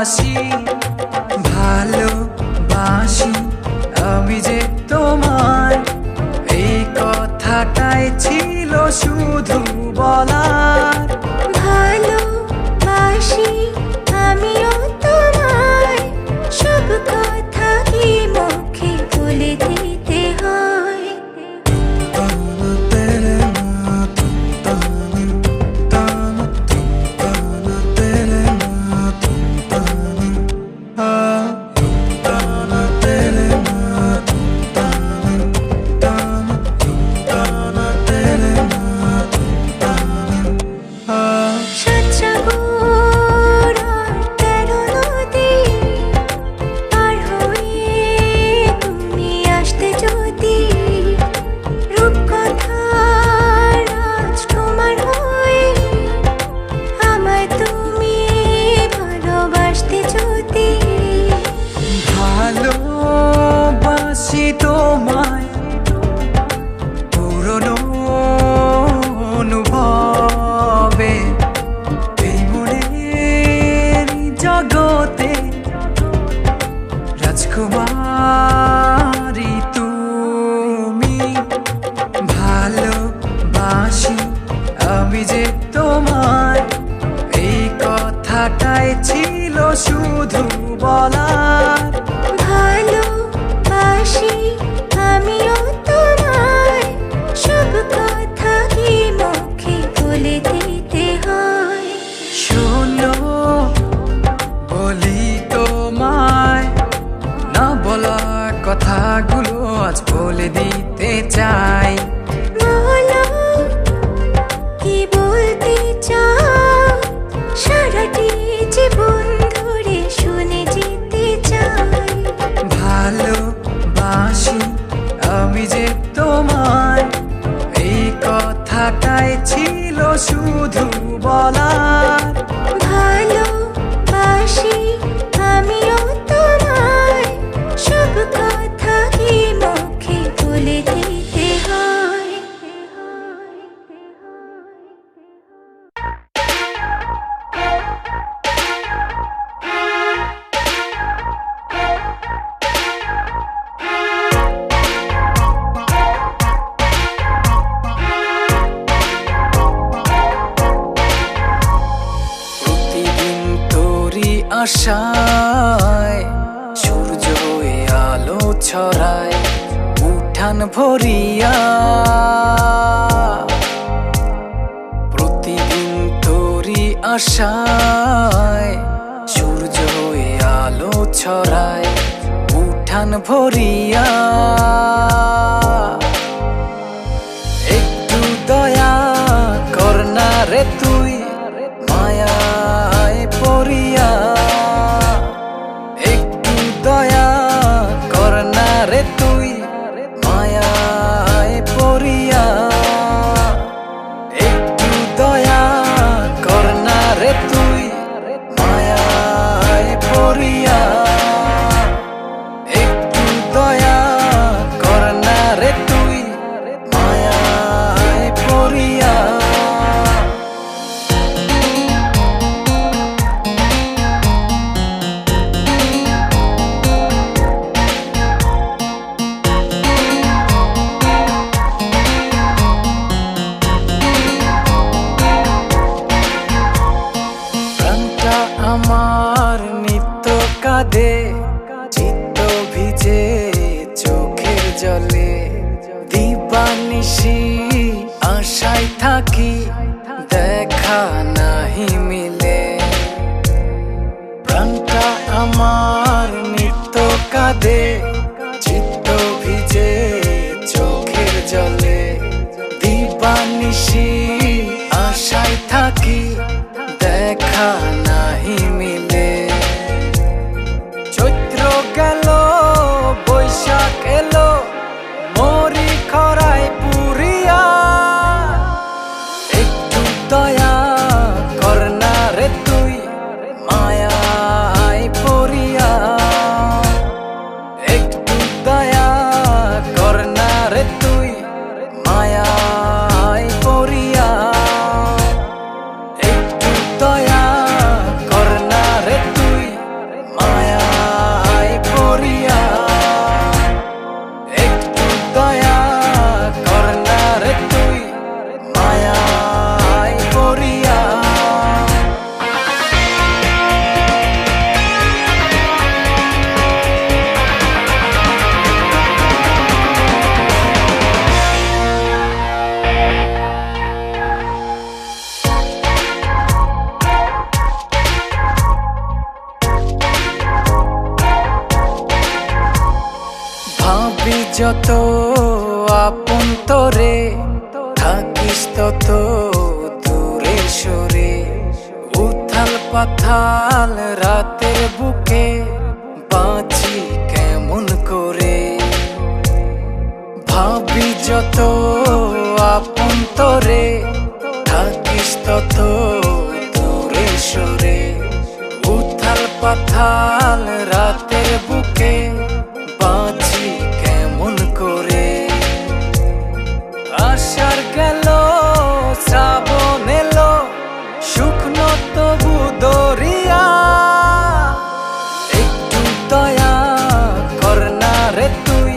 ভালোবাসি ভালোবাসি আমি যে তোমায়, এই কথাটাই ছিল শুধু বলার। ভালোবাসি আমিও তোমায়, সব কথা কি মুখে বলে দিতে হয়? ভালোবাসি তোমায় পুরনো অনুভবে, এই মনের জগতে রাজকুমারী তুমি। ভালোবাসি আমি যে তোমায়, এই কথাটাই ছিল শুধু বলার। ভালোবাসি আমিও তোমায়, সব কথা কি মুখে বলে দিতে হয়? শোনো বলি তোমায়, না বলা কথাগুলো আজ বলে দিতে চাই। বলো কি বলতে চাও, সারাটি জীবন ধরে শুনে যেতে চাই। ভালোবাসি আমি যে তোমায়, এই কথাটাই ছিল শুধু বলার। ভালোবাসি আমিও তোমায়, সব কথা কি মুখে বলে দিতে হয়? প্রতিদিন তোরই আশায় সূর্য এ আলো ছড়ায় উঠান ভরিয়া। প্রতিদিন তোরই আশায় সূর্য এ আলো ছড়ায় উঠান ভরিয়া। একটু দয়া কর না রে তুই মায়ায় পড়িয়া, একটু দয়া কর না রে তুই মায়ায় পড়িয়া, একটু দয়া কর না রে তুই মায়ায় পড়িয়া, একটু দয়া কর না যত আপন তোরে, থাকিস তত দূরে সরে। উথাল পাথাল রাতের বুকে বাঁচি কেমন করে। ভাবি যত আপন তোরে, থাকিস তত দূরে সরে। উথাল পাথাল রাতের বুকে বাঁচি কেমন করে। আষাঢ় গেল শ্রাবণ এলো, শুকনো তবু দরিয়া। একটু দয়া কর না রে তুই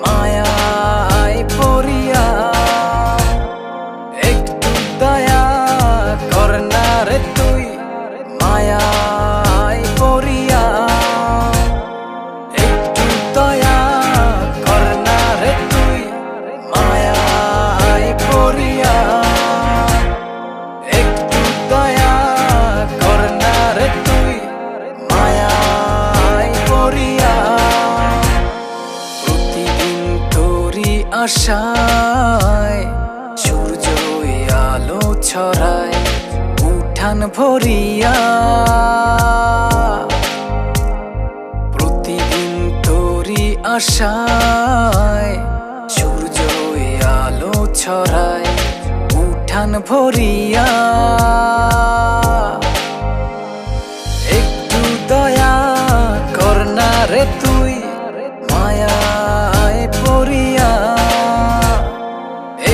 মায়ায় পড়িয়া। একটু দয়া কর না রে তুই মায়ায় পড়িয়া। একটু দয়া কর না রে তুই মায়ায় পড়িয়া। একটু দয়া কর না রে তুই মায়ায় পড়িয়া। প্রতিদিন তোরি আশায় সূর্য আলো ছড়ায় উঠান ভরিয়া। প্রতিদিন তোরি আশায় সূর্য আলো ছড়ায় উঠান ভরিয়া। একটু দয়া কর না রে তুই মায়ায় পড়িয়া।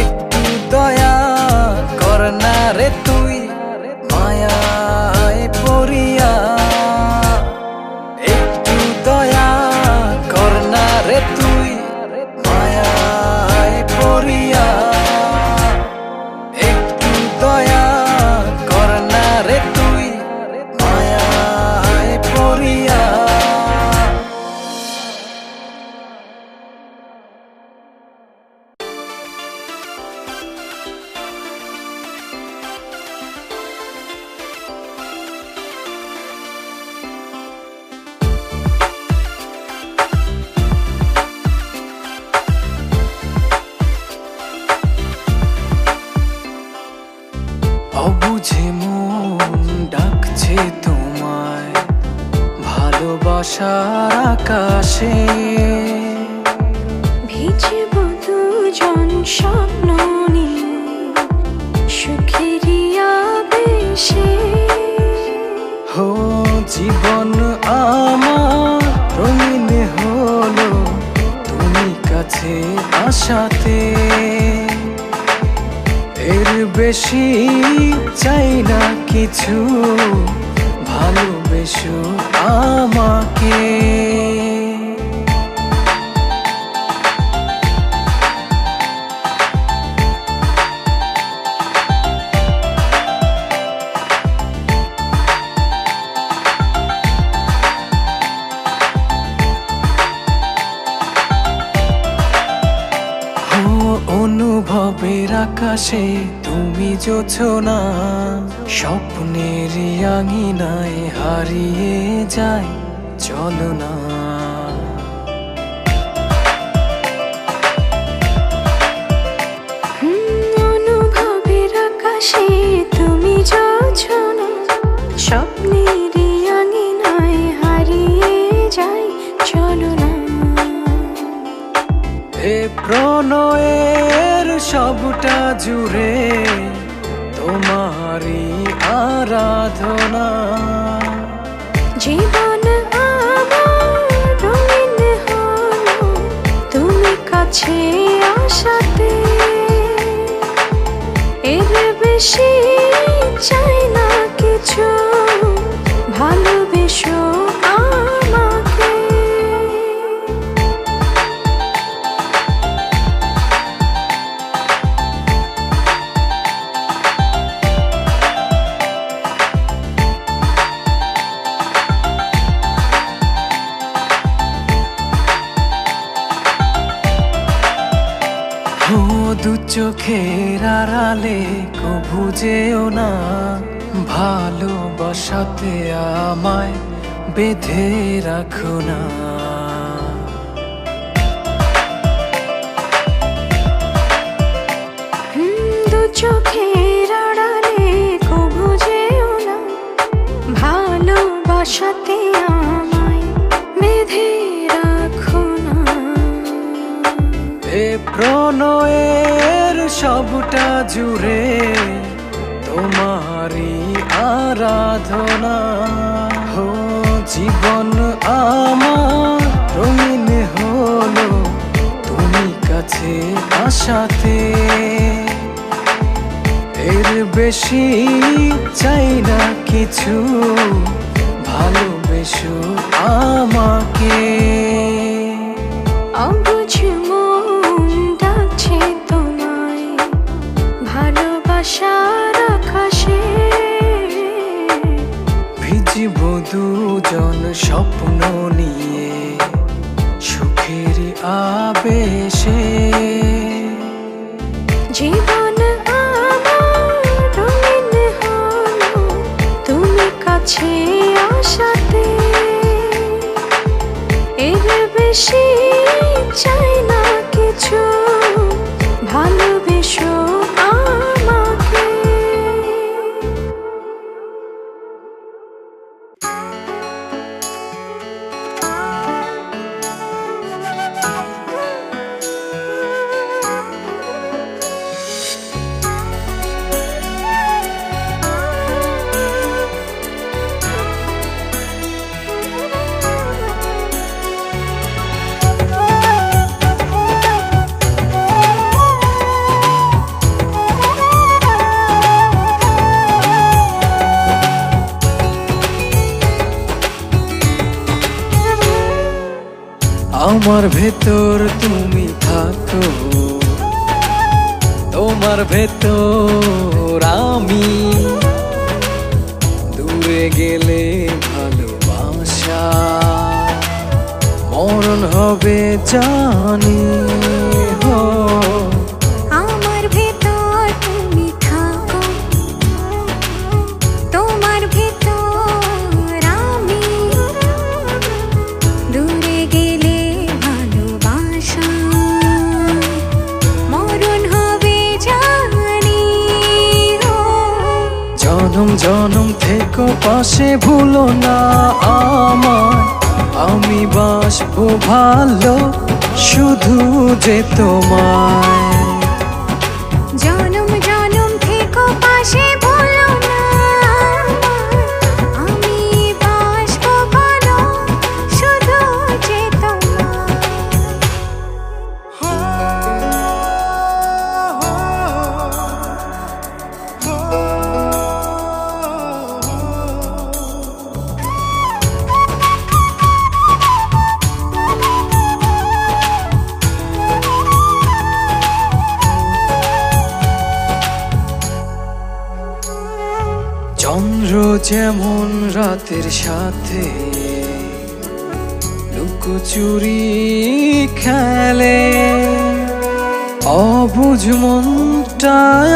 একটু দয়া কর না রে তুই মায়ায় পড়িয়া। একটু দয়া কর না রে তুই মায়ায় পড়িয়া। একটু দয়া কর না রে তুই মায়ায় পড়িয়া। অবুঝে মন ডাকছে তোমায় ভালোবাসার আকাশে। ভিজব দুজন স্বপ্ন নিয়ে সুখেরই আবেশে। হো জীবন আমার রঙিন হলো তুমি কাছে আসাতে। এর বেশি চাই না কিছু, ভালোবেসো আমাকে। অনুভবের আকাশে তুমি জোছনা, স্বপ্নের আঙিনায় হারিয়ে যায় চলো না। অনুভবের আকাশে তুমি জোছনা, স্বপ্নের আঙিনায় হারিয়ে যায় চলো না। এ প্রণয়ের সবটা জুড়ে তোমারই আরাধনা। জীবন আমার রঙিন হলো তুমি কাছে আসাতে। এর বেশি চাই না কিছু, ভালোবেসো আমাকে। দু চোখের আড়ালে কভু যেও না, ভালোবাসাতে আমায় বেঁধে রাখো না। চোখের আড়ালে কবু যেও না, ভালোবাসাতে আমায় বেঁধে রাখো না। এ প্রণয়ের সবটা জুড়ে তোমারই আরাধনা। হো জীবন আমার রঙিন হলো তুমি কাছে আসাতে। এর বেশি চাই না কিছু, ভালোবেসো আমাকে। অবুঝ মন ডাকছে তোমায় ভালোবাসার আকাশে। ভিজিব দুজন স্বপ্ন নিয়ে সুখের আবেশে। জীবন আমার রঙিন হলো তুমি কাছে আসাতে। এর বেশি চাই না কিছু, ভালোবেসো আমাকে। আমার ভেতর তুমি থাকো, তোমার ভেতর আমি। দূরে গেলে ভালোবাসা মরণ হবে জানি। হো আমার ভেতর তুমি থাকো, তোমার ভেতর আমি। দূরে গেলে ভালোবাসা মরণ হবে জানি। জনম জনম থেকো পাশে, ভুলো না আমায়। আমি বাসবো ভালো শুধু যে তোমায়। জনম জনম থেকো পাশে, ভুলো না আমি বাসবো ভালো শুধু যে তোমায়। চন্দ্র যেমন রাতের সাথে লুকোচুরি খেলে, অবুঝ মনটায়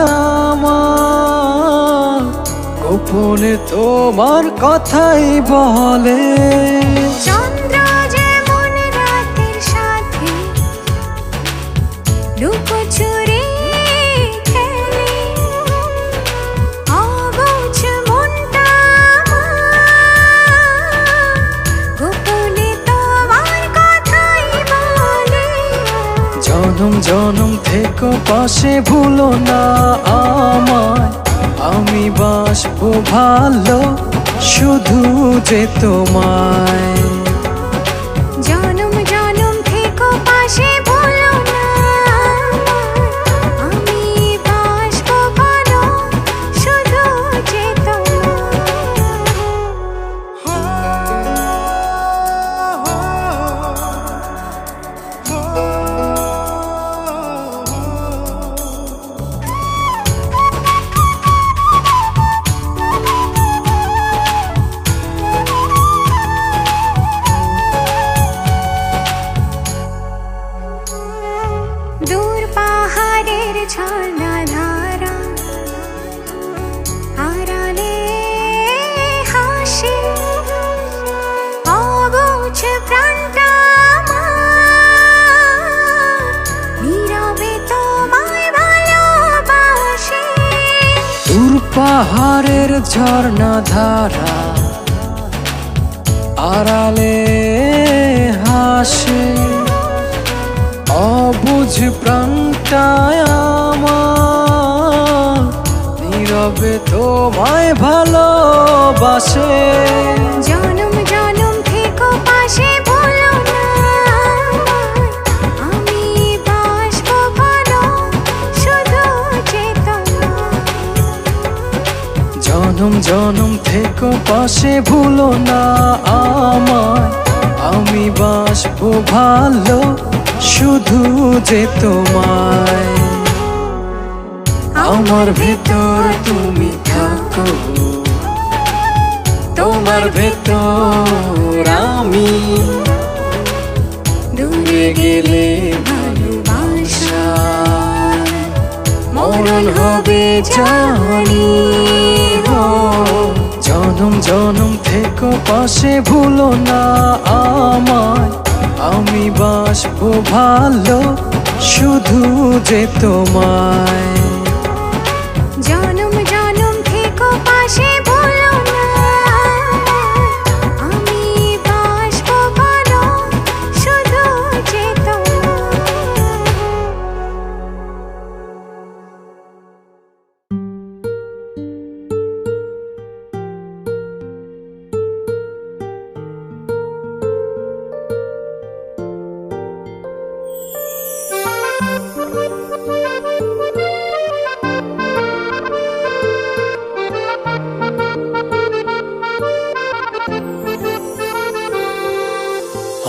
আমার গোপনে তোমার কথাই বলে। চন্দ্র যেমন রাতের সাথে লুকোচুরি খেলে, অবুঝ মনটা আমার গোপনে তোমার কথাই বলে। জনম জনম থেকো পাশে, ভুলো না আমায়। আমি বাসবো ভালো শুধু যে তোমায়। জনম জনম থেকো পাশে, ভুলো না আমি বাসবো ভালো শুধু যে তোমার। পাহাড়ের ঝর্ণা ধারা আড়ালে হাসে, অবুঝ প্রাণটায় আমার নীরবে তোমায় ভালোবাসে। জনম জনম থেকো পাশে ভুলো না, আমি বাসবো ভালো শুধু চেতনা। জনম জনম থেকো পাশে ভুলো না আমায়, আমি বাসবো ভালো শুধু যে তোমায়। আমার ভেতর তুমি থাকো, তোমার ভেতর আমি, দূরে গেলে ভালোবাসা মরণ হবে জানি। জনম জনম থেকো পাশে ভুলো না আমায়, আমি বাসবো ভালো শুধু যে তোমায়। জনম জনম থেকো পাশে ভুলো না, আমি বাসবো ভালো শুধু চেতনা।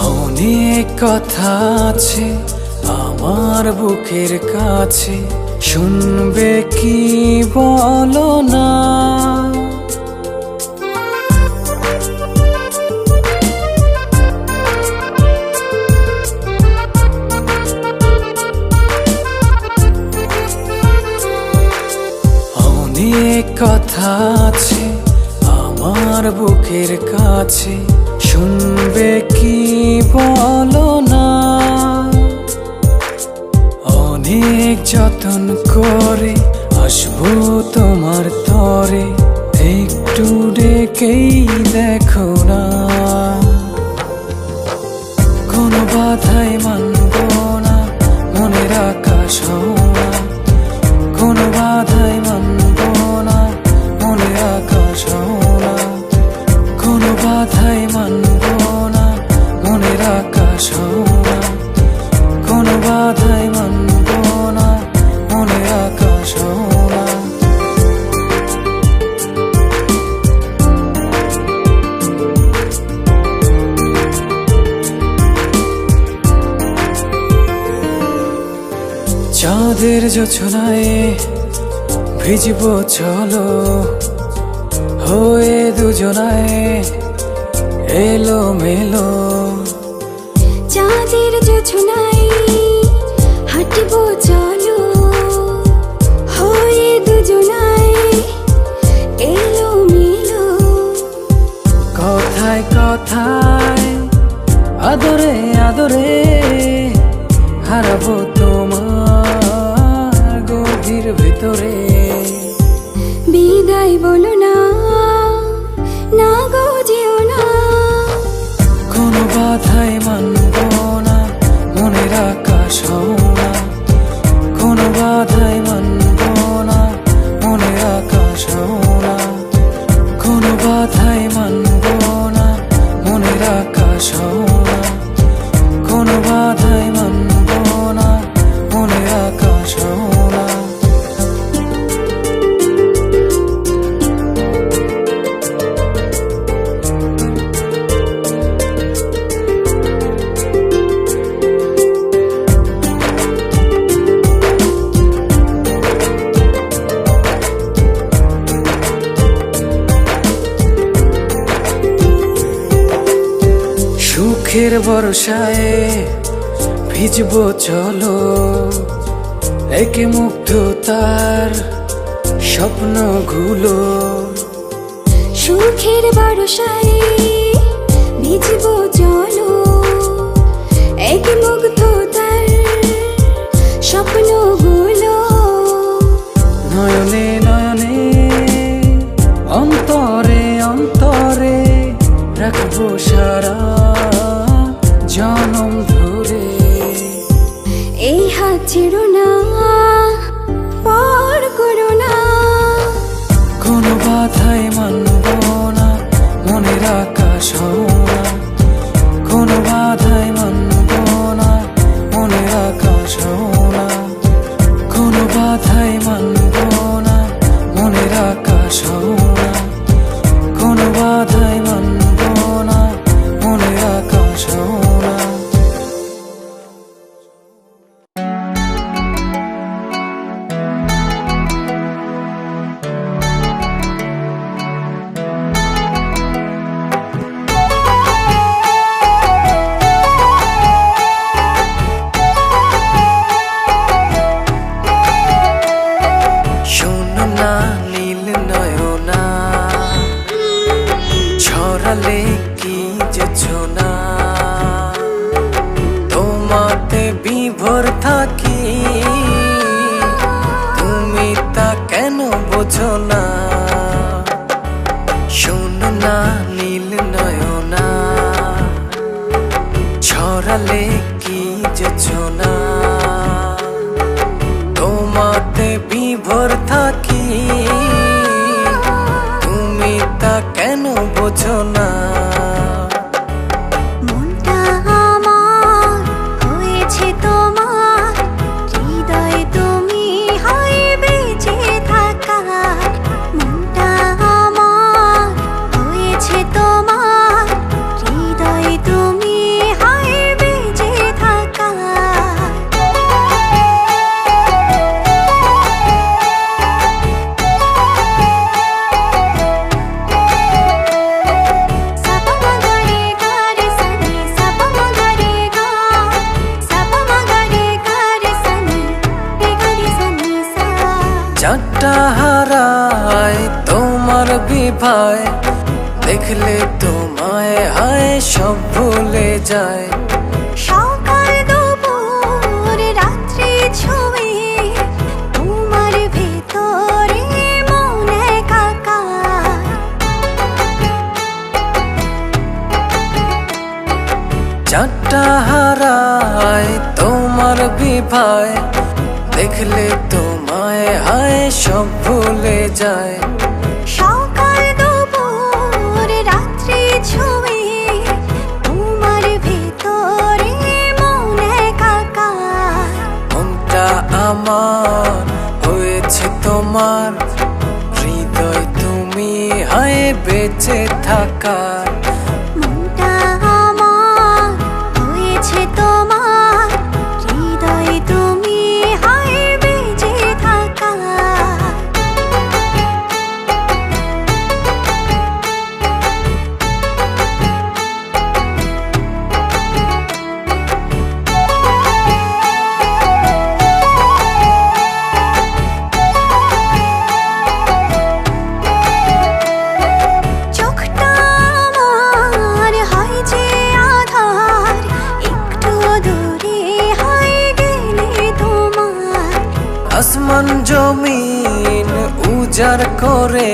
অনেক কথা আছে আমার বুকের কাছে, শুনবে কি বলো না। অনেক কথা আছে আমার বুকের কাছে, শুনবে কি বলো না। অনেক যতন করে আসবো তোমার তরে, একটু ডেকেই দেখো না। কোনো বাধাই মানব না, মনের আকাশ হওয়া। কোনো বাধাই মানব না, মনের আকাশ হওয়া। কোনো বাধাই মানব না, মনের আকাশ হওয়া। কোনো বাধাই মানব না, মনের আকাশ হওয়া। চাঁদের জোছনায় ভিজবো চলো, হয়ে দুজনায় এলো মেলো। চাঁদের জোছনায় হাঁটবো চলো, হয়ে দুজনায় এলো মেলো। কথায় কথায় আদরে আদরে হারাবো তোমার গভীর ভেতরে। বিদায় বলো না, না গো যেও না। কোনো বাধাই মানব না, মনের আকাশ হওয়া। কোনো বাধাই মানব না, মনের আকাশ হওয়া। কোনো বাধাই মানব না, মনের আকাশ হওয়া। কোনো বাধাই মানব না, মনের আকাশ হওয়া। সুখের বর্ষায় ভিজবো চলো, একে মুগ্ধতার স্বপ্নগুলো। সুখের বর্ষায় ভিজবো চলো, এক মুগ্ধতার স্বপ্নগুলো। নয়নে নয়নে বিভোর থাকি, তুমি তা কেন বোঝো না? শোনো না নীল নয়না, ছড়ালে কি যোছনা, তোমাতে বিভোর থাকি, তুমি তা কেন বোঝো না? মনটা আমার হয়েছে তোমার, হৃদয় তুমি হয় বেঁচে থাকার। মনটা আমার হয়েছে তোমার, হৃদয় তুমি হয় বেঁচে থাকার। চারটা হারায় তোমার বিভায়, দেখলে তোমায় হায় সব ভুলে যায়। সকাল দুপুর রাত্রি ছুঁয়ে তোমার ভেতরে মন একাকার। চারটা হারায় তোমার বিভায়, দেখলে তোমায় হায় সব ভুলে যায়। সকাল দুপুর রাত্রি ছুঁয়ে তোমার ভেতরে মন একাকার। মনটা আমার হয়েছে তোমার, হৃদয় তুমি হায় বেঁচে থাকার। মনটা আমার হয়েছে তোমার, হৃদয় তুমি হয় বেঁচে থাকার। চোখটা আমার হয় যে আধার, একটু দূরে হয় গেলে তোমার। আসমান জমিন উজাড় করে,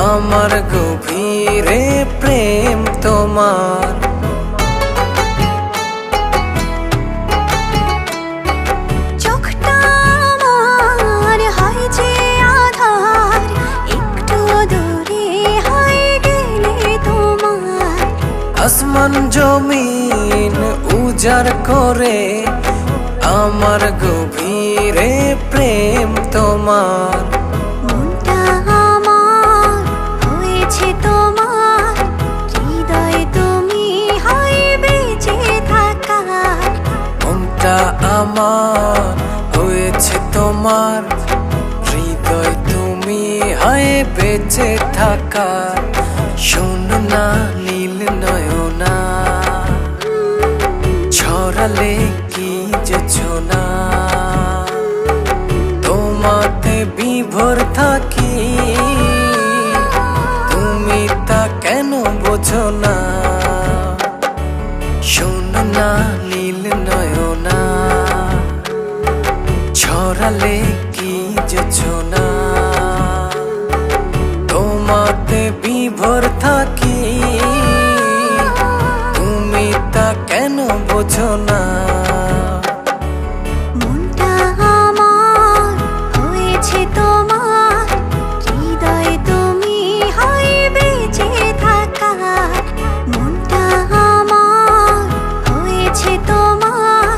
আমার গভীরে প্রেম তোমার। চোখটা আমার হয় যে আধার, একটু দূরে হয় গেলে তোমার। আসমান জমিন উজাড় করে, আমার গভীরে প্রেম তোমার। মনটা আমার হয়েছে তোমার, হৃদয় তুমি হয় বেঁচে থাকার। মনটা আমার হয়েছে তোমার, হৃদয় তুমি হায় বেঁচে থাকার। শোনো না নীল নয়না, ছড়ালে কি যোছনা, তোমাতে বিভোর থাকি, তুমি তা কেন বোঝো না? শোনো না নীল নয়না, ছড়ালে কি যোছনা, তোমাতে বিভোর থাকি, তুমি তা কেন বোঝো না? মনটা আমার হয়েছে তোমার, হৃদয় তুমি হয় বেঁচে থাকার। মনটা আমার হয়েছে তোমার,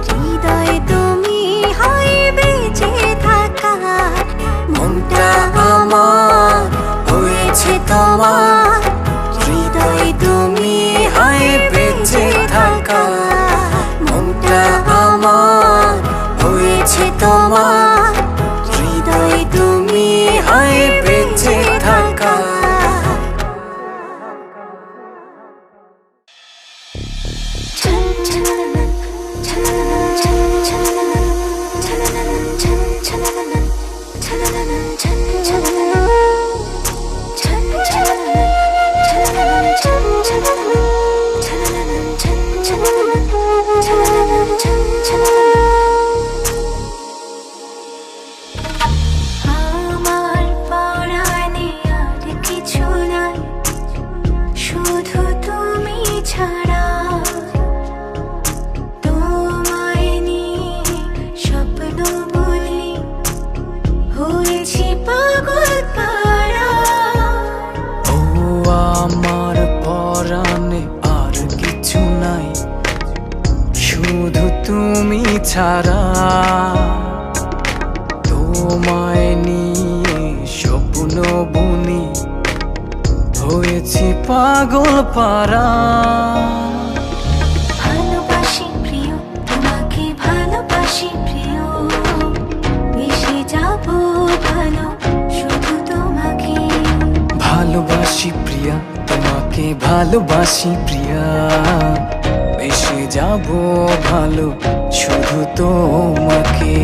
হৃদয় তুমি হয় বেঁচে থাকার। মনটা আমার হয়েছে তোমার, হৃদয় তুমি হায় বেঁচে থাকার। পাগল পারা। ভালোবাসি প্রিয় তোমাকে, ভালোবাসি প্রিয়, মিশে যাব ভালো শুধু তোমাকে। ভালোবাসি প্রিয়া তোমাকে, ভালোবাসি প্রিয়া, বেশে যাব ভালো শুধু তোমাকে।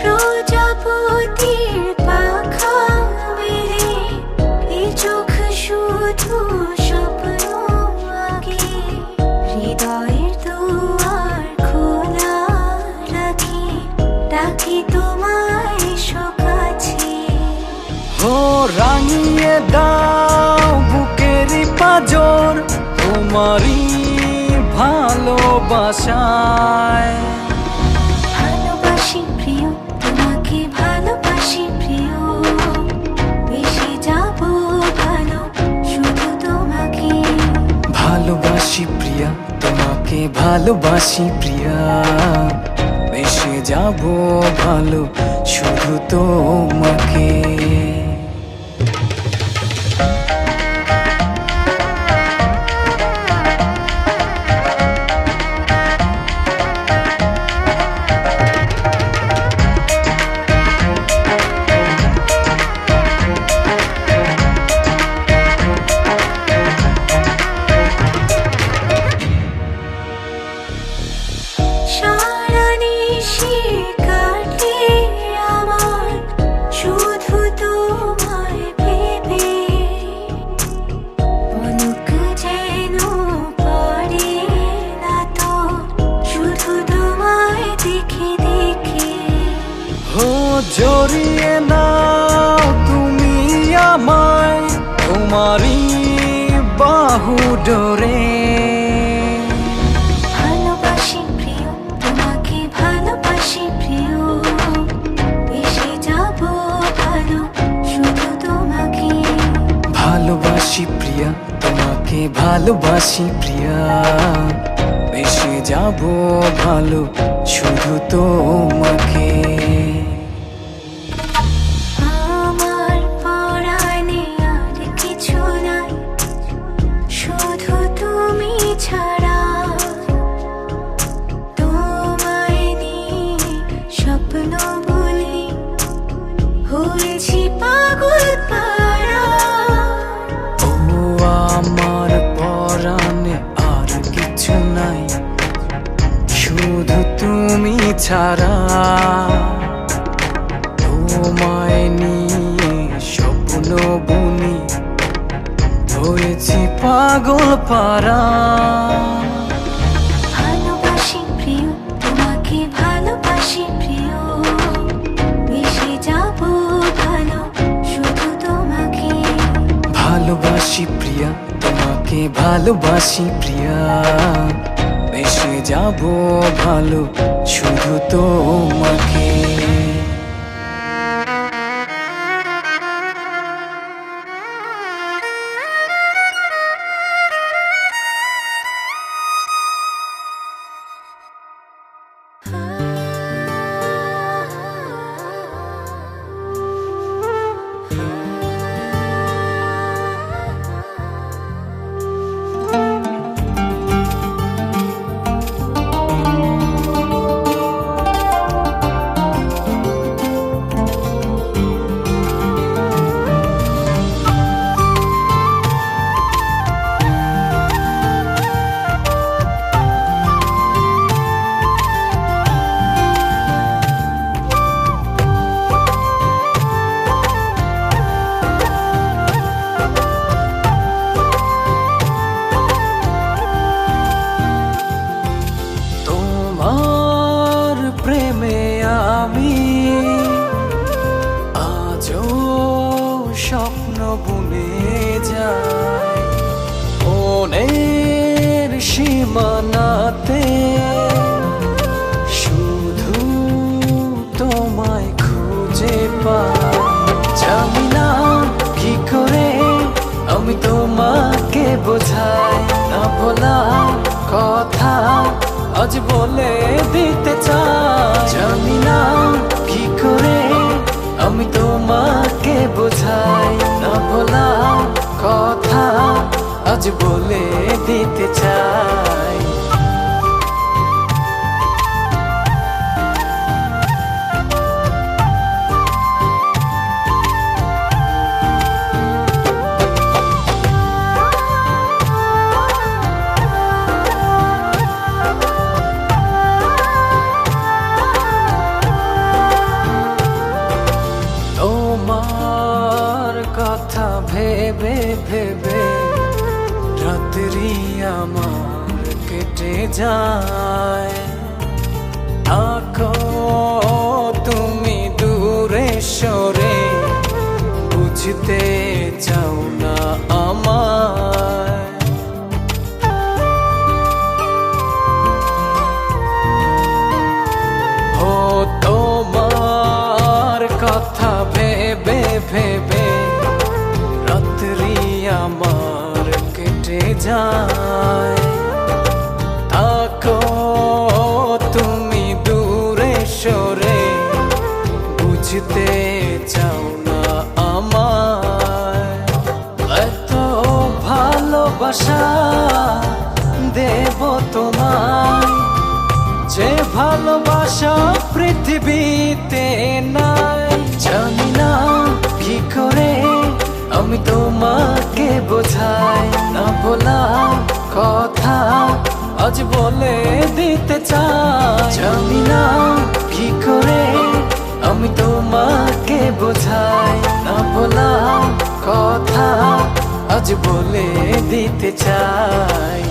প্রজাপতির পাখা মেলে এই চোখ শুধু স্বপ্ন আঁকে, হৃদয়ের দুয়ার খোলা রাখি, ডাকি তোমায় কাছে। ও রাঙিয়ে দাও বুকের পাঁজর তোমারই ভালোবাসায়। ভালোবাসি প্রিয় তোমাকে, ভালোবাসি প্রিয়, বেশি যাব ভালো শুধু তোমাকে। ভালোবাসি প্রিয়া তোমাকে, ভালোবাসি প্রিয়া, বেশে যাব ভালো শুধু তোমাকে। সারা নিশি কাটে আমার শুধু তোমায় ভেবে, পলক যেন পড়ে না তো শুধু তোমায় দেখে দেখে। ও জড়িয়ে নাও তুমি আমায় তোমারই বাহু ডোরে। ভালোবাসি প্রিয় তোমাকে, ভালোবাসি প্রিয়, বেশি যাব ভালো শুধু তোমাকে। ভালোবাসি প্রিয়া তোমাকে, ভালোবাসি প্রিয়া, বেশে যাব ভালো শুধু তোমাকে। আমার পরাণে আর কিছু নাই শুধু তুমি ছাড়া, তোমায় নিয়ে স্বপ্ন বলি হয়েছি পাগল পারা। ও আমার পরাণে আর কিছু নাই শুধু তুমি ছাড়া, তোমায় নিয়ে স্বপ্ন বুনি হয়েছি পাগল পারা। ভালোবাসি প্রিয় তোমাকে, ভালোবাসি প্রিয়, মিশে যাব ভালো শুধু তোমাকে। ভালোবাসি প্রিয়া তোমাকে, ভালোবাসি প্রিয়া, বেশে যাব ভালো শুধু তোমাকে। স্বপ্ন বুনে যায় মনের সীমানাতে, শুধু বোঝায় না ভোলা কথা আজ বলে দিতে চাই। জানি না কি করে আমি তোমাকে বোঝাই না ভোলা কথা আজ বলে দিতে চাই। তোমার কথা ভেবে ভেবে রাত্রি আমার কেটে যায়। থাকো তুমি দূরে সরে বুঝতে চাও না আমায়। ও তোমার কথা ভেবে ভেবে রাত্রি আমার কেটে যায়। থাকো তুমি দূরে সরে বুঝতে চাও না আমায়। এত ভালোবাসা দেব তোমায় যে ভালোবাসা পৃথিবীতে নাই। জানি না কি করে আমি তোমাকে বোঝাই না ভোলা কথা আজ বলে দিতে চাই। জানি না কি করে আমি তোমাকে বোঝাই না ভোলা কথা আজ বলে দিতে চাই।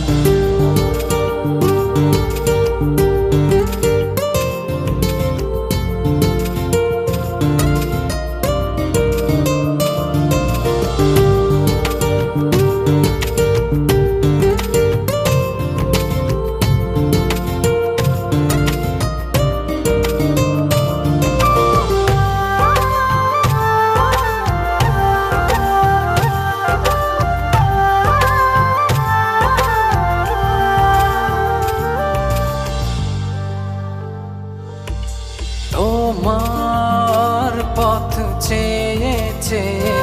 তোমার পথ চেয়ে চেয়ে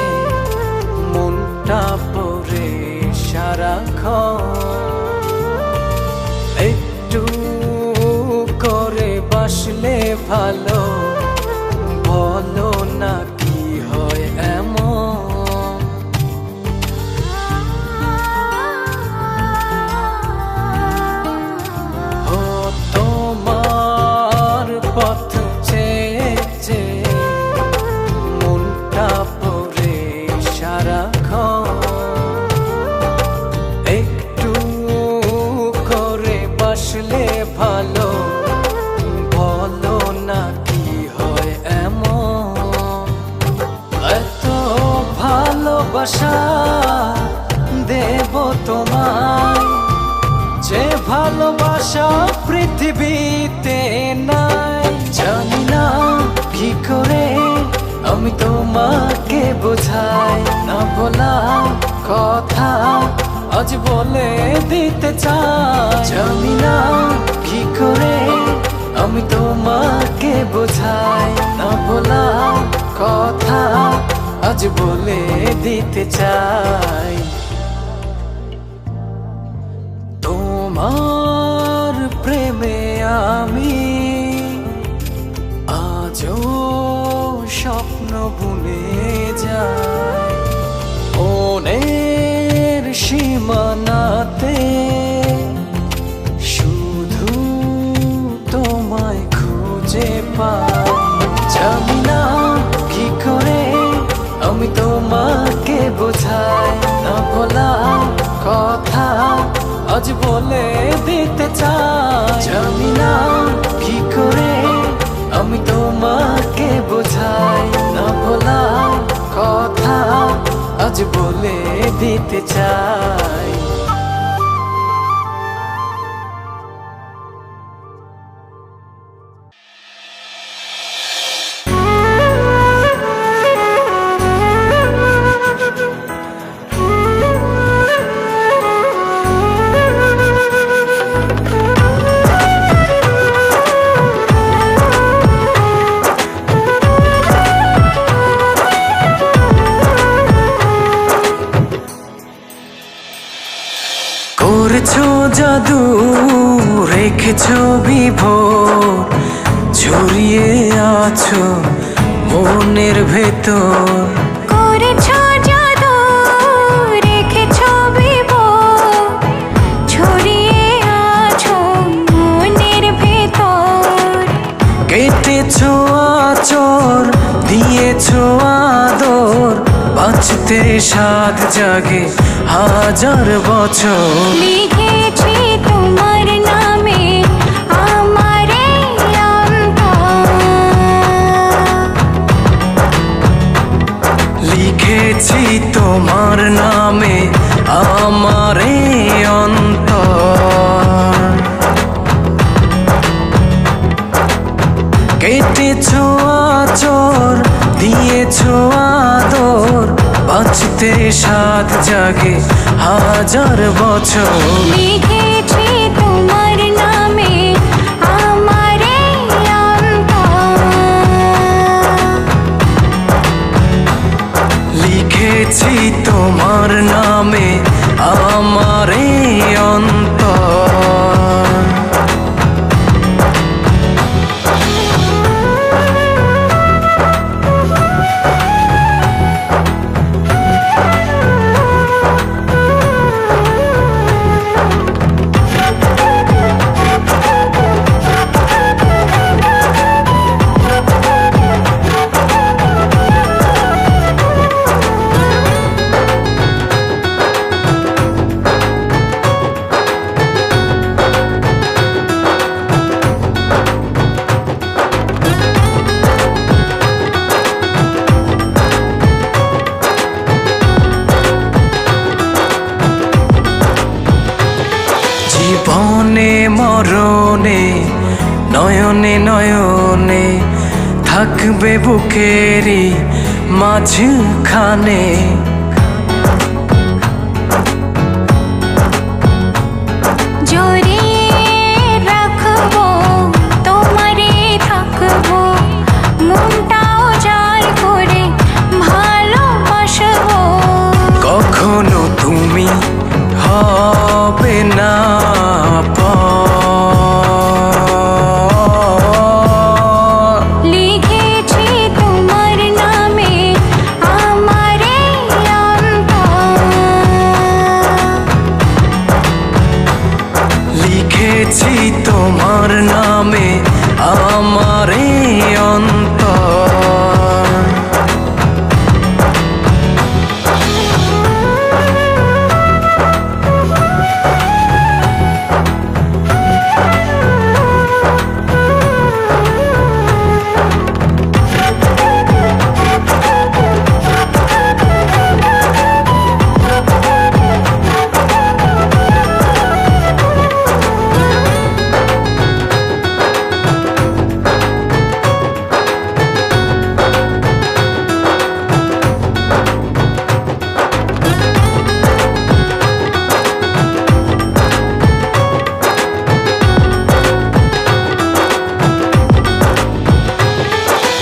মনটা পড়ে সারাক্ষণ। একটু করে বাসলে ভালো বলো না কি হয় এমন। ও তোমার পথ মনটা পড়ে সারাক্ষণ। একটু করে বাসলে ভালো বলো না কি হয় এমন। এত ভালোবাসা দেব তোমায় যে ভালোবাসা পৃথিবীতে নাই। জানি না কি করে আমি তোমাকে বোঝাই না ভোলা কথা আজ বলে দিতে চাই। জানি না কি করে আমি তোমাকে বোঝাই না ভোলা কথা আজ বলে দিতে চাই। তোমার প্রেমে আমি আজও স্বপ্ন বুনে যায়। মনের সীমানাতে শুধু তোমায় খুঁজে পাই। জানি না কি করে আমি তোমাকে বোঝাই না ভোলা কথা আজ বলে দিতে চাই। জানি না কি করে আমি তোমাকে বোঝাই না ভোলা কথা আজ বলে দিতে চাই। করেছো জাদু, রেখেছো বিভোর, ছড়িয়ে আছো মনের ভেতর। করেছো জাদু, রেখেছো বিভোর, ছড়িয়ে আছো মনের ভেতর। কেটেছো আচর, দিয়েছো আদর, বাঁচতে সাধ জাগে হাজার বছর। লিখেছি তোমার নামে আমার এই অন্তর, লিখেছি তোমার নামে আমার এই অন্তর। কেটেছো আচর, দিয়েছো আদর, বাঁচতে সাধ জাগে হাজার বছর। লিখেছি তোমার নামে আমার এই অন্তর, লিখেছি তোমার নামে আমার এই অন্তর। জীবনে মরণে নয়নে নয়নে থাকবে বুকেরই মাঝখানে। জড়িয়ে রাখবো তোমারে, থাকবো মনটাও জাল করে ভালোবাসবো। কখনো তুমি হবে না পর। লিখেছি তোমার নামে আমার এই অন্তর, লিখেছি তোমার নামে আমার এই অন্তর।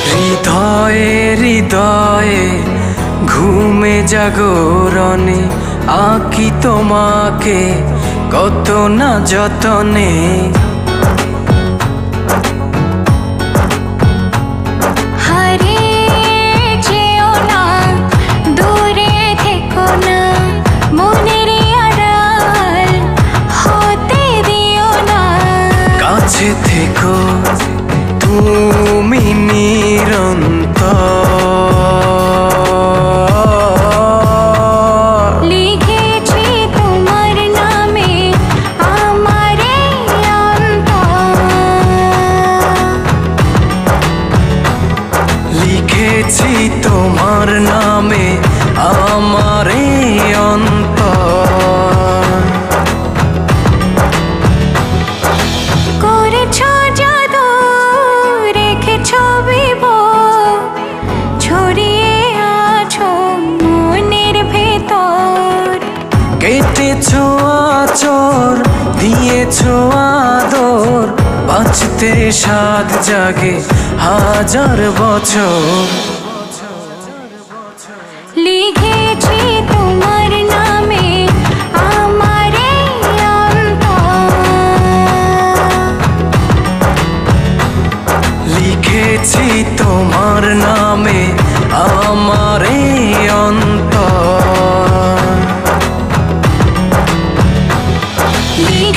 হৃদয়ে হৃদয়ে ঘুমে জাগরণে আঁকি তোমাকে কত না যতনে। হারিয়ে যেও না, দূরে থেকো না, মনের আড়াল হতে দিও না। কাছে থেকো তুমি নিরন্তর। লিখেছি তোমার নামে আমার এই অন্তর, লিখেছি তোমার নামে আমার এই অন্তর। করেছো জাদু, রেখেছো বিভোর, ছড়িয়ে আছো মনের ভেতর। কেটেছো আচর, দিয়েছো আদর, বাঁচতে সাধ জাগে হাজার বছর। লিখেছি তোমার নামে আমার এই অন্তর,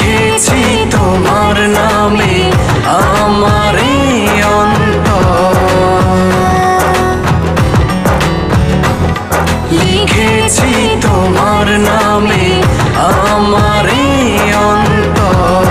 লিখেছি তোমার নামে আমার এই অন্তর, লিখেছি তোমার নামে আমার এই অন্তর।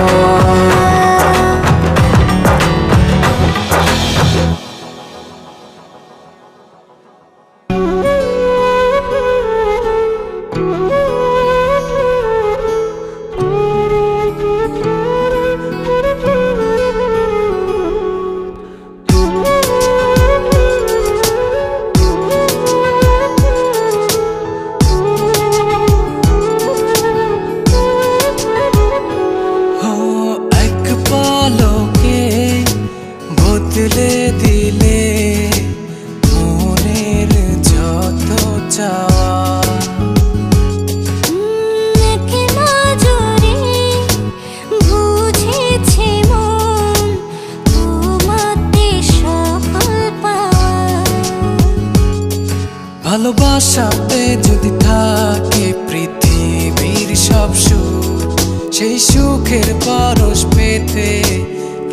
বদলে দিলে মনের যত চাওয়া, এক নজরে বুঝেছে মন তোমাতে সকল পাওয়া। ভালোবাসাতে যদি থাকে পৃথিবীর সব সুখ, সেই সুখের পরশ পেতে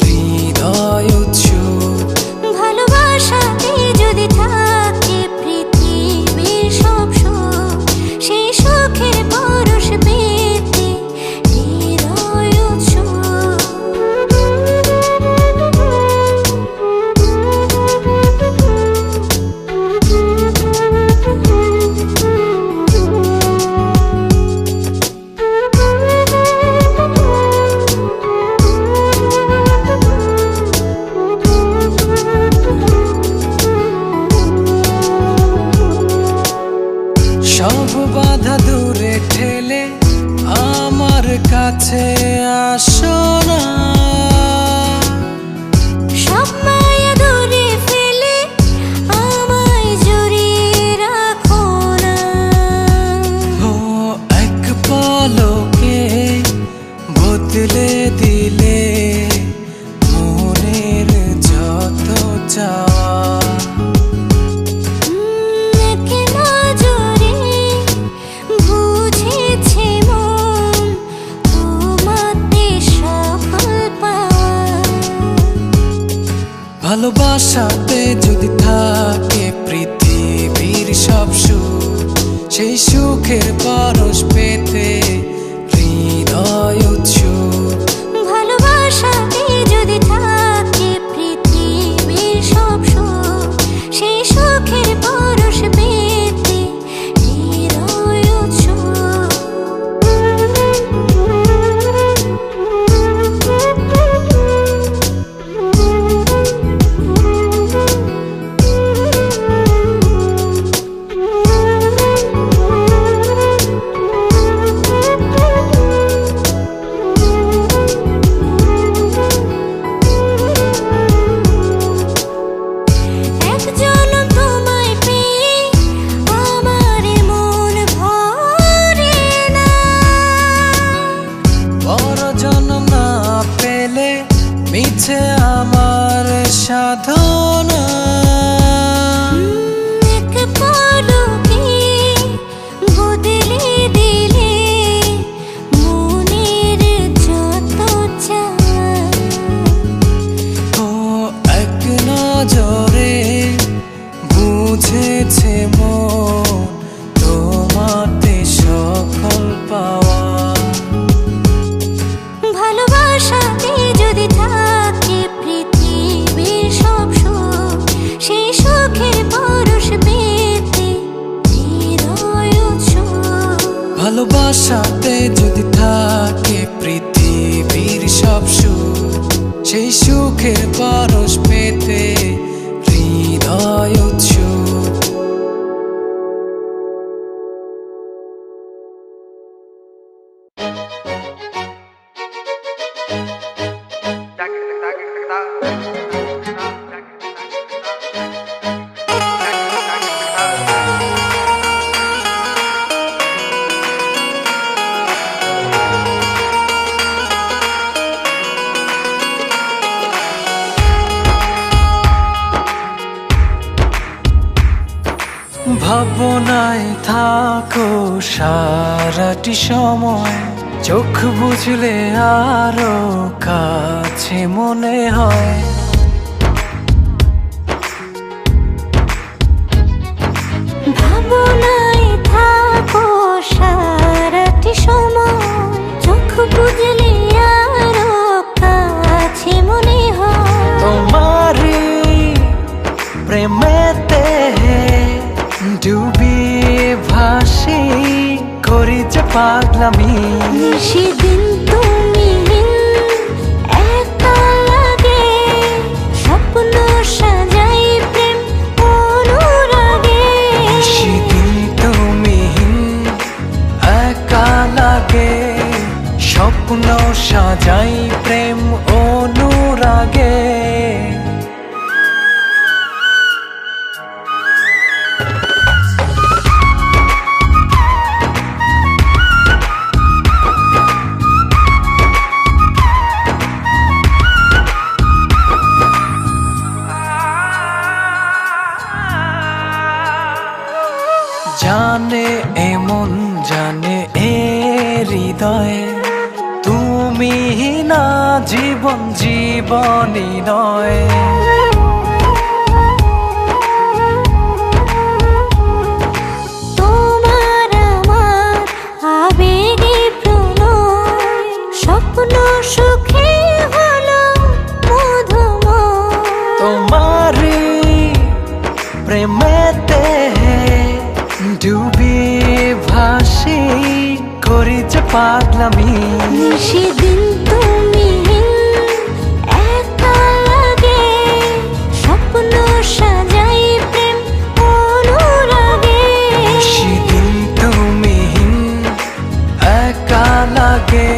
হৃদয় উৎসুক। ভালোবাসাতে যদি থাকে পৃথিবীর সব সুখ, সেই সুখের পরশ পেতে হৃদয় উৎসুক। সব বাধা দূরে ঠেলে আমার কাছে আসো না, সব মায়া দূরে ফেলে আমায় জড়িয়ে রাখো না। ও এক পলকে বদলে দিলে মনের যত চাওয়া, এক নজরে বুঝেছে মন তোমাতে সকল পাওয়া। ভালোবাসাতে যদি থাকে পৃথিবীর সব সুখ, সেই সুখের পরশ পেতে হৃদয় উৎসুক। ভালোবাসাতে যদি থাকে পৃথিবীর সব সুখ, সেই সুখের পরশ পেতে হৃদয় উৎসুক। এক জনম তোমায় পেয়ে আমার মন ভরে না, বড় জন্ম না পেলে মিছে আমার সাধনা, এক পলকে বদলে দিলে মনের যত চাওয়া। ও এক নজরে বুঝেছে মন তোমাতে সকল পাওয়া। ভালোবাসাতে যদি থাকে পৃথিবীর সব সুখ, সেই সুখের পরশ পেতে হৃদয় উৎসুক। ভালোবাসাতে যদি থাকে পৃথিবীর সব সুখ, সেই সুখের পরশ পেতে হৃদয় উৎসুক। ভাবনায় থাকো সারাটি সময়, চোখ বুঝলে আরো কাছে মনে হয়। ভাবনায় থাকো সারাটি সময়, চোখ বুঝলে আরো কাছে মনে হয়। তোমারি প্রেমেতে ডুবিয়ে ভাসি, করি যে পাগলামি। সেদিন তুমি একা লাগে, স্বপ্ন সাজাই প্রেম অনুরাগে। সেদিন তুমি একা লাগে, স্বপ্ন সাজাই প্রেম অনুরাগে। জানে এমন জানে এ হৃদয়ে, তুমি না জীবন জীবনই নয়। তোমার আমার আবেগে প্রণয়, স্বপ্ন সুখে হলো মধুময়। তোমারি প্রেমেতে ডুবিয়ে ভাসি, করি যে পাগলামি। সেদিন তুমি একা লাগে, স্বপ্ন সাজাই প্রেম অনুরাগে। সেদিন তুমি একা লাগে,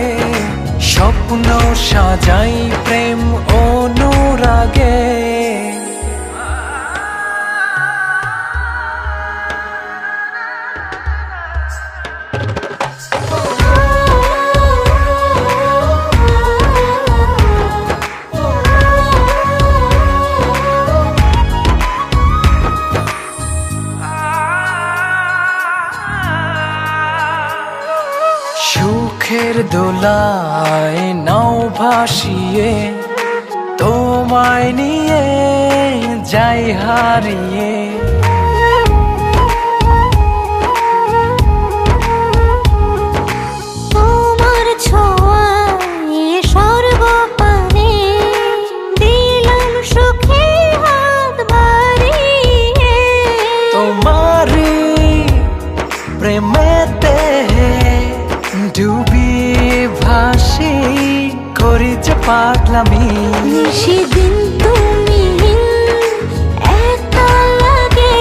স্বপ্ন সাজাই প্রেম অনুরাগে। সুখের দোলায় নাও ভাসিয়ে, তোমায় নিয়ে যাই হারিয়ে। তোমার ছোঁয়ায় সর্বপানে দিলাম সুখে হাত বাড়িয়ে। তোমারি প্রেমেতে ডুবিয়ে ভাসি, করি যে পাগলামি। সেদিন তুমি একা লাগে,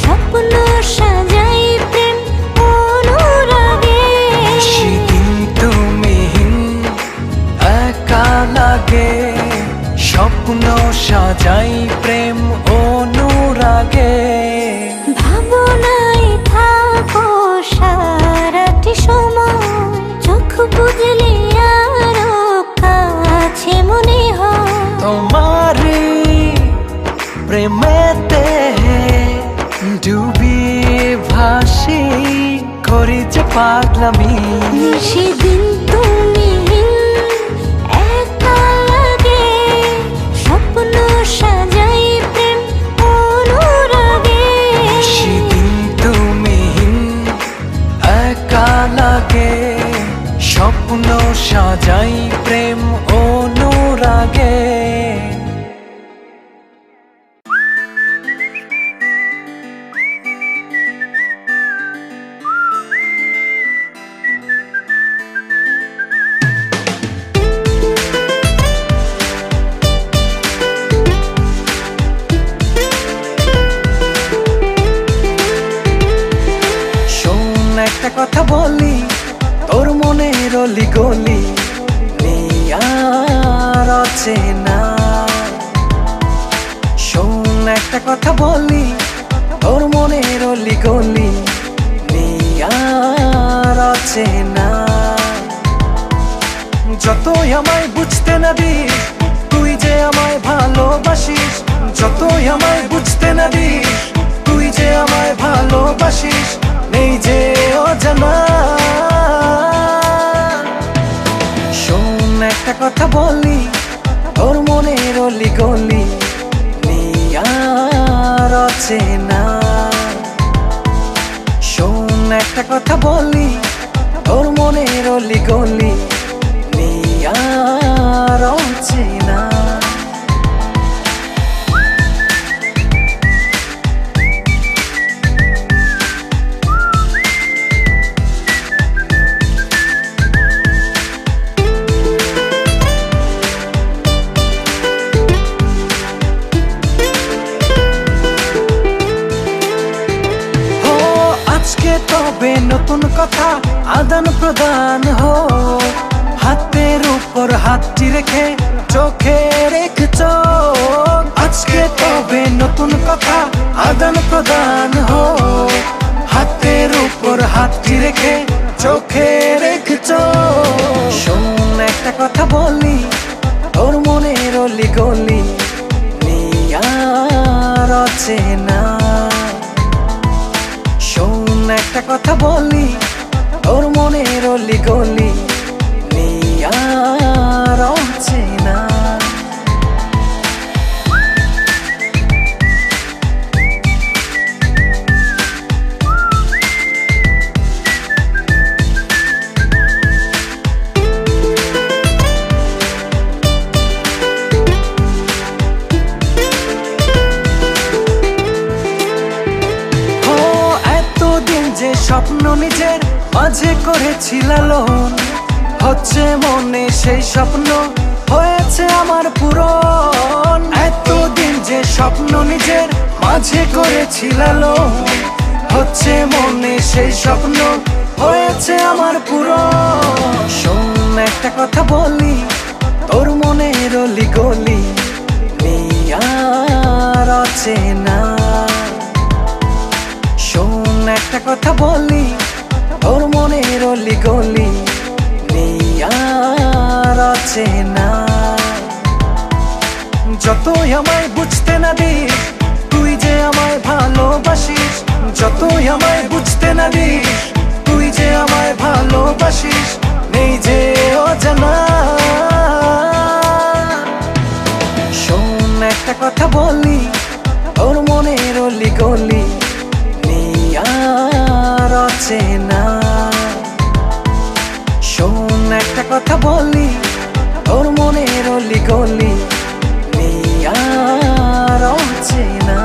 স্বপ্ন সাজাই প্রেম অনুরাগে। সেদিন তুমি একা লাগে, স্বপ্ন সাজাই প্রেম অনুরাগে। ভাবনায় থাকো সারাটি সময়, চোখ বুঝলে আরো কাছে মনে হয়। তোমারি প্রেমেতে ডুবিয়ে ভাসি, করি যে পাগলামি। সেদিন তুমি একা লাগে, স্বপ্ন সাজাই প্রেম অনুরাগে। সেদিন তুমি একা লাগে, স্বপ্ন সাজাই প্রেম অনুরাগে। একটা কথা বলি, তোর মনের অলি গলি নিয়ার অচেনা। শোন একটা কথা বলি, তোর মনের অলি গলি নিয়ার অচেনা। যতই আমায় বুঝতে না দিস, তুই যে আমায় ভালোবাসিস। যতই আমায় বুঝতে না দিস, তুই যে আমায় ভালোবাসিস। নেই যে অজানা একটা কথা বলি, তোর মনের অলি গলি নিয়ার অচেনা। শোন একটা কথা বলি, তোর মনের অলি গলি নিয়ার অচেনা। তবে নতুন কথা আদান প্রদান হো, হাতের উপর হাতটি রেখে চোখে রেখ চোখ। আজকে তবে নতুন কথা আদান প্রদান হো, হাতের উপর হাতটি রেখে চোখে রেখ চোখ। শোন একটা কথা বলি, তোর মনের অলি গলি নিয়ার অচেনা। একটা কথা বলি, তোর মনের অলি গলি নিয়ার অচেনা। যে স্বপ্ন নিজের মাঝে করেছি লালন, হচ্ছে মনে সেই স্বপ্ন হয়েছে আমার পূরণ। এতদিন যে স্বপ্ন নিজের মাঝে করেছি লালন, হচ্ছে মনে সেই স্বপ্ন হয়েছে আমার পূরণ। শোন একটা কথা বলি, তোর মনের অলি গলি নিয়ার অচেনা। একটা কথা বলি, তোর মনের অলি গলি নিয়ার অচেনা। যতই আমায় বুঝতে না দিস, তুই যে আমায় ভালোবাসিস। যতই আমায় বুঝতে না দিস, তুই যে আমায় ভালোবাসিস। নেই যে অজানা। শোন একটা কথা বলি, তোর মনের অলি গলি নিয়ার অচেনা। শোন একটা কথা বলি, তোর মনের অলি গলি নিয়ার অচেনা।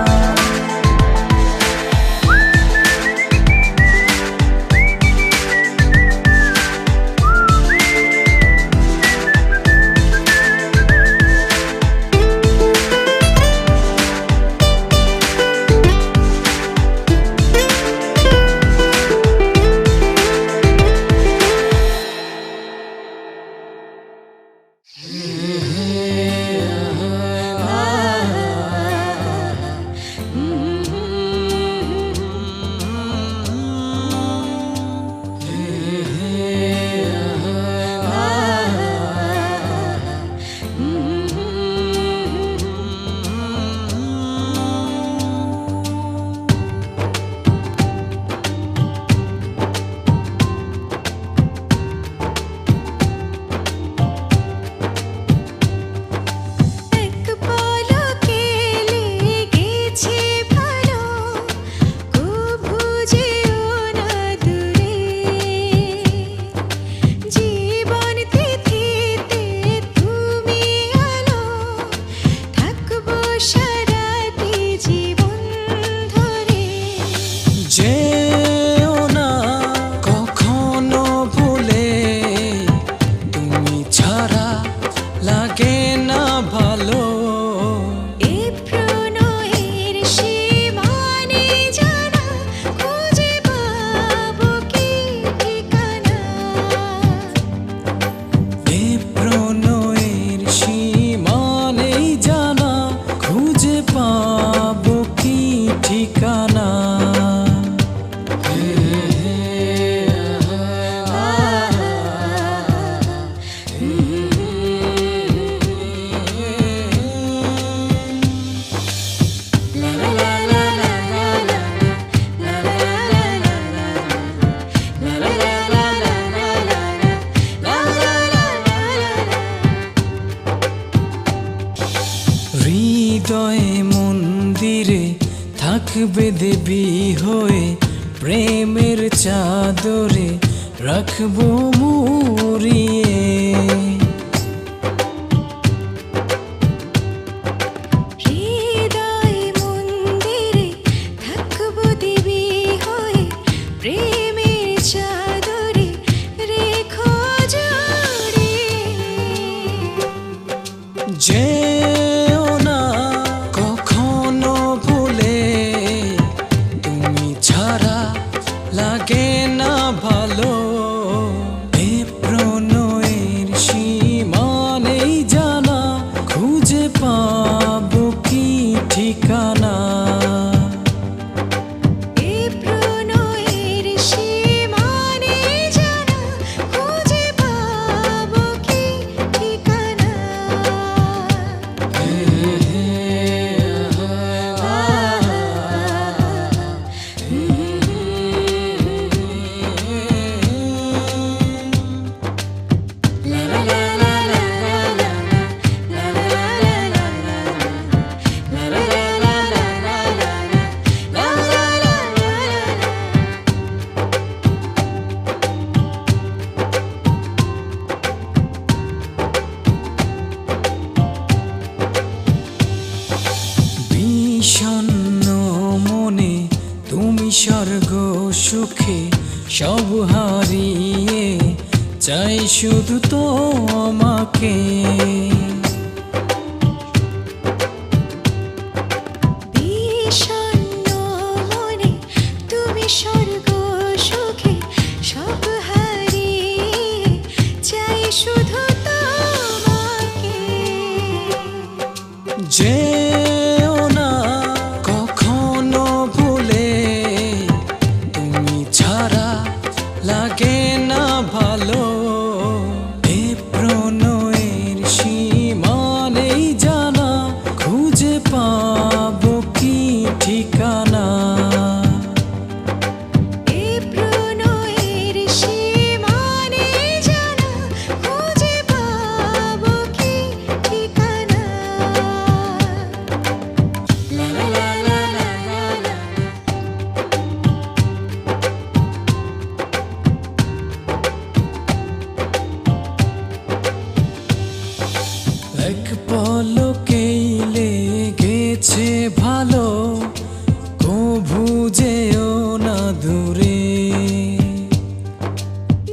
হৃদয়ে মন্দিরে থাকবে দেবী হয়ে, প্রেমের চাদরে রাখবো মুড়িয়ে। হৃদয় মন্দিরে থাকবো দেবী হয়ে, প্রেমের চাদরে রেখো জড়িয়ে। যেও না কখনো ভুলে, তুমি ছাড়া লাগে না ভালো। এ প্রণয়ের সীমা নেই জানা, খুঁজে পাবো কি ঠিকানা। এ প্রণয়ের সীমা নেই জানা, খুঁজে পাবো কি ঠিকানা। বিষণ্ণ মনে তুমি স্বর্গ সুখে সব হারিয়ে, চাই শুধু তোমাকে। বিষণ্ণ মনে তুমি স্বর্গ সুখে সব হারিয়ে, চাই শুধু তোমাকে। যেও না কখনো ভুলে, তুমি ছাড়া লাগে না ভালো। এ প্রণয়ের সীমা নেই জানা, খুঁজে পাবো কি ঠিকানা। এ প্রণয়ের সীমা নেই জানা, খুঁজে পাবো কি ঠিকানা। লা লা লা লা লা লা। এক পলকেই লেগেছে ভালো, কভু যেও না দূরে।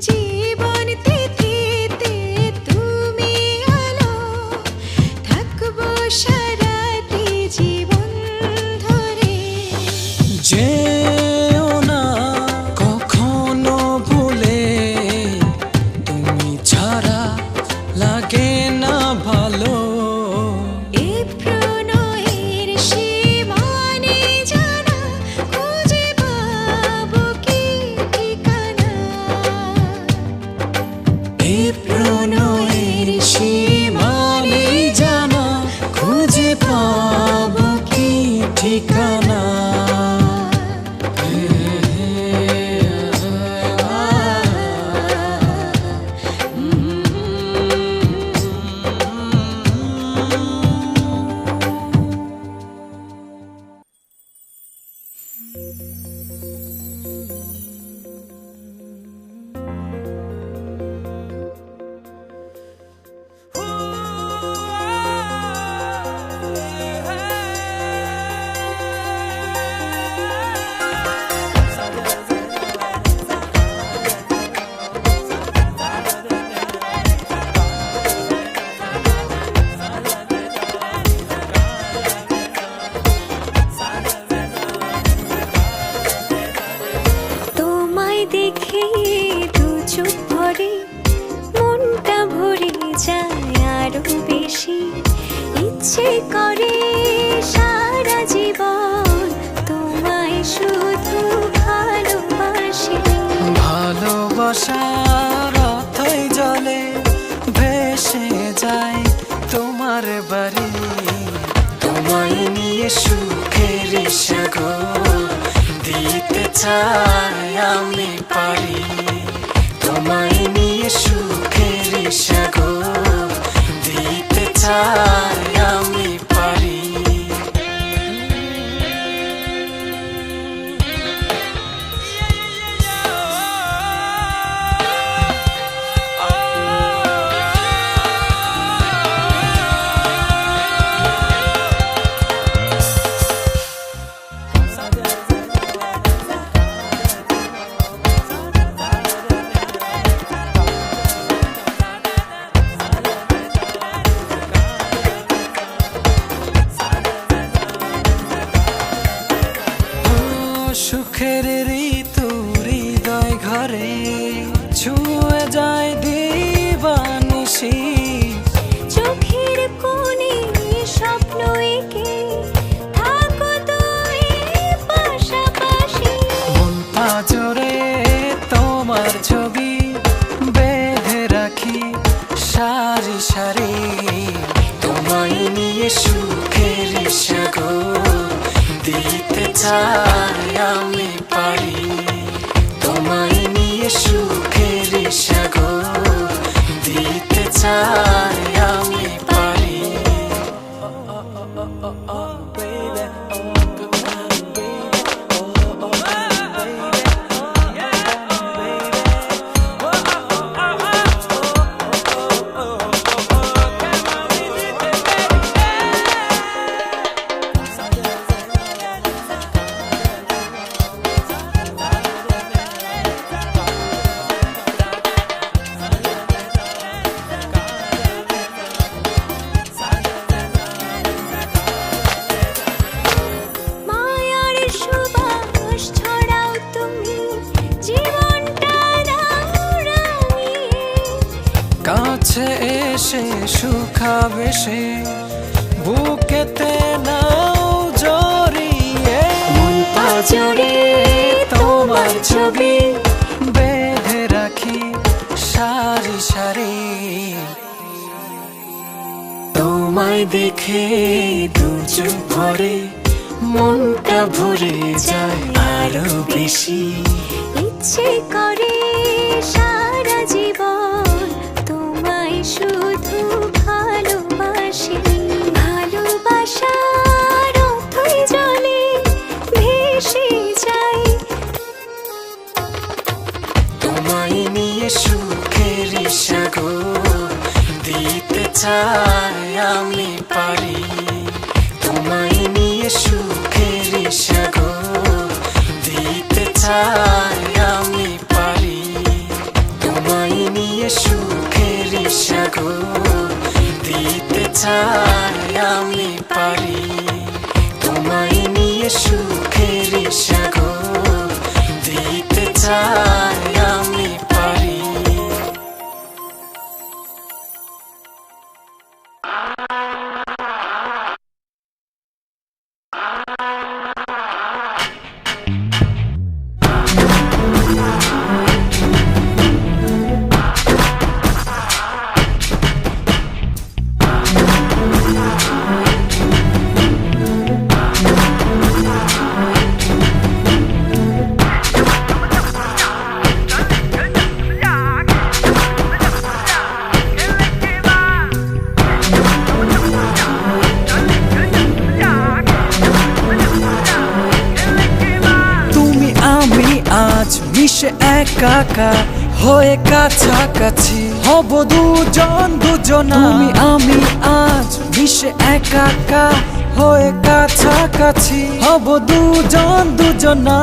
জীবন তিথিতে তুমি আলো, থাকবো সারাটি জীবন ধরে। যেও না কখনো ভুলে, তুমি ছাড়া লাগে না ভালো। এ প্রণয়ের সীমা নেই জানা, খুঁজে পাবো কি ঠিকানা। এ প্রণয়ের সীমা নেই জানা, খুঁজে পাবো কি ঠিকানা। তোমায় দেখে দু চোখ ভরে, মনটা ভরে যায় আরো বেশি। ইচ্ছে করে সারা জীবন তোমায় শুধু ভালোবাসি। ভালোবাসার অথই জলে ভেসে যায় তোমার বাড়ি, তোমায় নিয়ে সুখের সাগর দিতে চাই আমি পারি। তোমায় নিয়ে সুখের সাগর দিতে চাই আমি পারি। সারি তোমায় নিয়ে সুখের সাগর দিতে চাই আমি পারি তোমায় নিয়ে সুখের সাগর দিতে চাই আমি পারি মায়ার সুবাস ছড়াও তুমি জীবনটা দাও রাঙিয়ে কাছে এসে সুখাবে সে বুকেতে নাও জড়িয়ে মন পাজরে তোমার ছবি বেঁধে রাখি সারি সারি তোমায় দেখে দু চোখ ভরে মনটা ভরে যায় আরো বেশি ইচ্ছে করে সারা জীবন তোমায় শুধু ভালোবাসি ভালোবাসার অথই জলে ভেসে যাই তোমায় নিয়ে সুখের সাগর দিতে চাই আমি পারি তোমায় নিয়ে সুখের সাগর দিতে চাই আমি পারি তোমায় নিয়ে সুখের সাগর দিতে চাই আমি পারি তোমায় নিয়ে সুখের সাগর দিতে চাই আমি পারি তুমি আমি আজ মিশে একাকার হয়ে কাছাকাছি হব দুজন দুজনা তুমি আমি আজ মিশে একাকার হয়ে কাছাকাছি হব দুজন দুজনা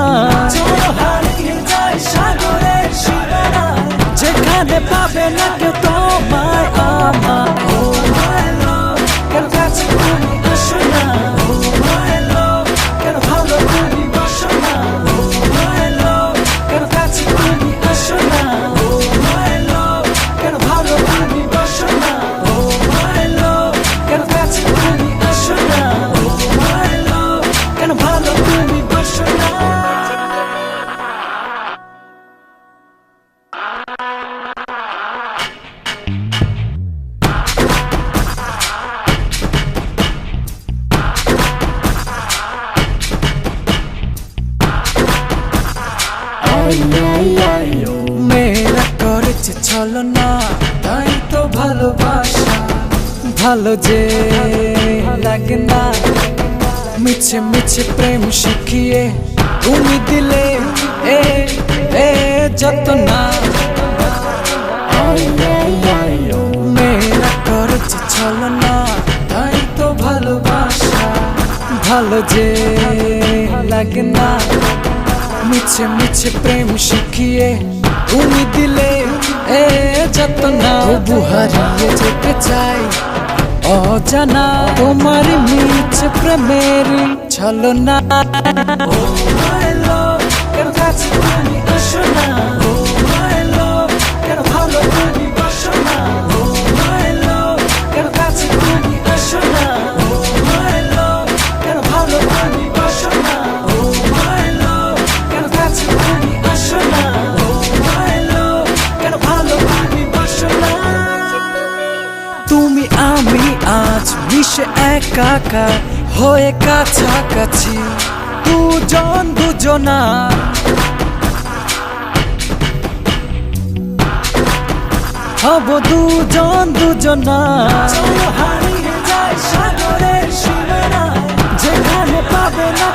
চলো হারিয়ে যাই সাগরের সীমানায় যেখানে পাবে না কেউ তোমায় আমার ও মাই লাভ কেন কাছে তুমি আসো না ও মাই লাভ কেন ভালো তুমি বসো না ও মাই লাভ কেন কাছে তুমি আসো না ও মাই লাভ কেন ভালো তুমি বসো না ও মাই লাভ কেন কাছে তুমি আসো না ও মাই লাভ কেন ভালো তুমি বসো না মেয়েরা করেছে ছলো না তাই তো ভালোবাসা ভালো যে লাগে না মিছে মিছে প্রেম শিখিয়ে তুমি দিলে এ এ যত না মেয়েরা করেছে ছলো না তাই তো ভালোবাসা ভালো যে লাগে না মিছে মিছে প্রেম শিখিয়ে তুমি দিলে এ যত না তবু হারিয়ে যেতে চাই অজানা তোমার মিছে প্রেমের ছলনা ও মাই লাভ কেন কাছে তুমি আসো না ও মাই লাভ কেন ভালো তুমি বসো না ও মাই লাভ কেন কাছে তুমি আসো না ও মাই লাভ কেন ভালো তুমি বসো না ও মাই লাভ কেন কাছে তুমি আসো না ও মাই লাভ কেন ভালো তুমি বসো না তুমি আমি আজ মিশে একাকার হয়ে কাছাকাছি, দুজন দুজনা। হব দুজন দুজনা, চলো হারিয়ে যায় সাগরের সীমানায়, যেখানে পাবে না